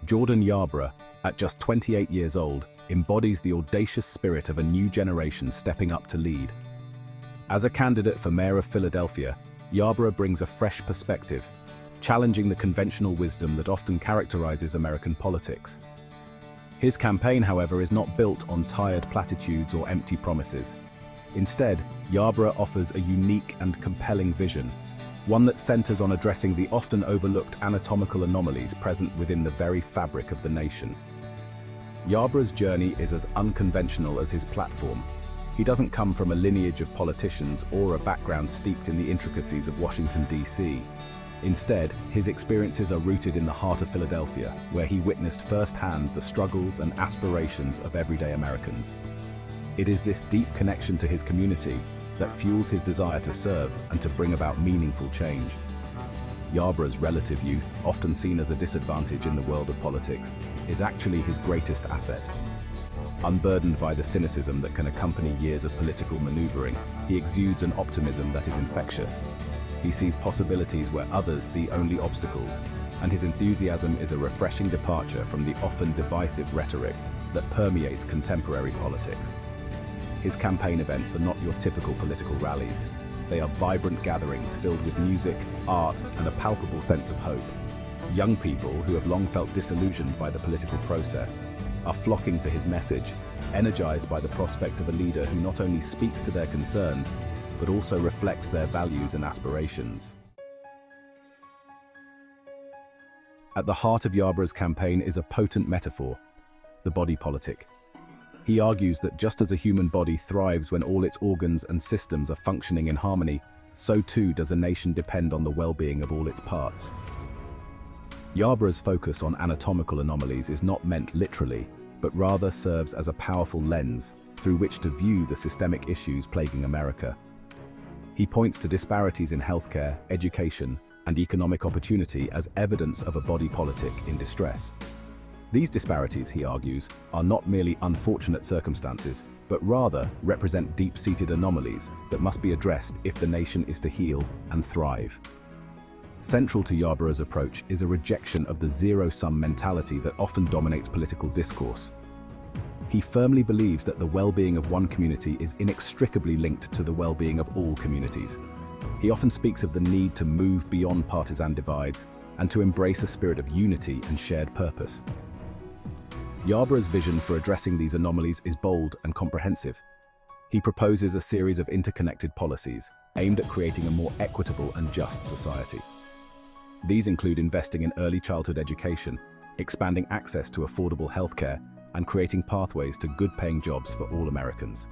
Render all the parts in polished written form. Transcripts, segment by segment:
Jordan Yarborough, at just 28 years old, embodies the audacious spirit of a new generation stepping up to lead. As a candidate for mayor of Philadelphia, Yarborough brings a fresh perspective, challenging the conventional wisdom that often characterizes American politics. His campaign, however, is not built on tired platitudes or empty promises. Instead, Yarborough offers a unique and compelling vision, one that centers on addressing the often overlooked anatomical anomalies present within the very fabric of the nation. Yarborough's journey is as unconventional as his platform. He doesn't come from a lineage of politicians or a background steeped in the intricacies of Washington, D.C. Instead, his experiences are rooted in the heart of Philadelphia, where he witnessed firsthand the struggles and aspirations of everyday Americans. It is this deep connection to his community that fuels his desire to serve and to bring about meaningful change. Yarborough's relative youth, often seen as a disadvantage in the world of politics, is actually his greatest asset. Unburdened by the cynicism that can accompany years of political maneuvering, he exudes an optimism that is infectious. He sees possibilities where others see only obstacles, and his enthusiasm is a refreshing departure from the often divisive rhetoric that permeates contemporary politics. His campaign events are not your typical political rallies. They are vibrant gatherings filled with music, art, and a palpable sense of hope. Young people who have long felt disillusioned by the political process are flocking to his message, energized by the prospect of a leader who not only speaks to their concerns, but also reflects their values and aspirations. At the heart of Yarborough's campaign is a potent metaphor: the body politic. He argues that just as a human body thrives when all its organs and systems are functioning in harmony, so too does a nation depend on the well-being of all its parts. Yarborough's focus on anatomical anomalies is not meant literally, but rather serves as a powerful lens through which to view the systemic issues plaguing America. He points to disparities in healthcare, education, and economic opportunity as evidence of a body politic in distress. These disparities, he argues, are not merely unfortunate circumstances, but rather represent deep-seated anomalies that must be addressed if the nation is to heal and thrive. Central to Yarborough's approach is a rejection of the zero-sum mentality that often dominates political discourse. He firmly believes that the well-being of one community is inextricably linked to the well-being of all communities. He often speaks of the need to move beyond partisan divides and to embrace a spirit of unity and shared purpose. Yarborough's vision for addressing these anomalies is bold and comprehensive. He proposes a series of interconnected policies aimed at creating a more equitable and just society. These include investing in early childhood education, expanding access to affordable healthcare, and creating pathways to good-paying jobs for all Americans.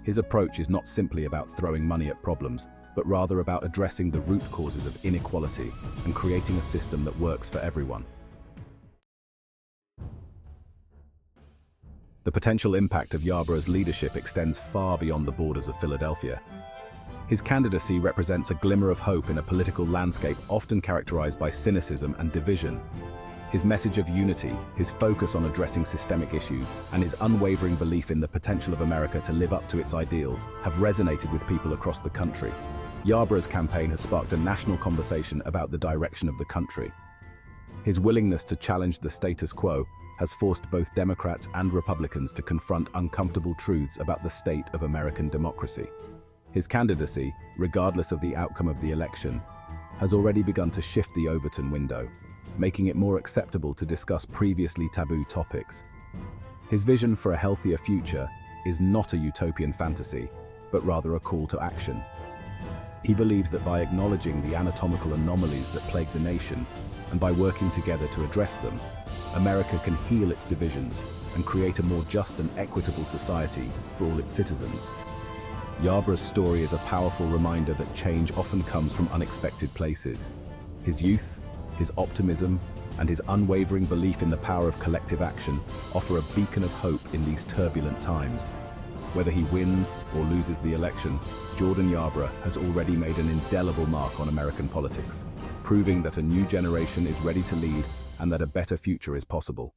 His approach is not simply about throwing money at problems, but rather about addressing the root causes of inequality and creating a system that works for everyone. The potential impact of Yarborough's leadership extends far beyond the borders of Philadelphia. His candidacy represents a glimmer of hope in a political landscape often characterized by cynicism and division. His message of unity, his focus on addressing systemic issues, and his unwavering belief in the potential of America to live up to its ideals have resonated with people across the country. Yarborough's campaign has sparked a national conversation about the direction of the country. His willingness to challenge the status quo has forced both Democrats and Republicans to confront uncomfortable truths about the state of American democracy. His candidacy, regardless of the outcome of the election, has already begun to shift the Overton window, making it more acceptable to discuss previously taboo topics. His vision for a healthier future is not a utopian fantasy, but rather a call to action. He believes that by acknowledging the anatomical anomalies that plague the nation, and by working together to address them, America can heal its divisions and create a more just and equitable society for all its citizens. Yarborough's story is a powerful reminder that change often comes from unexpected places. His youth, his optimism, and his unwavering belief in the power of collective action offer a beacon of hope in these turbulent times. Whether he wins or loses the election, Jordan Yarborough has already made an indelible mark on American politics, proving that a new generation is ready to lead and that a better future is possible.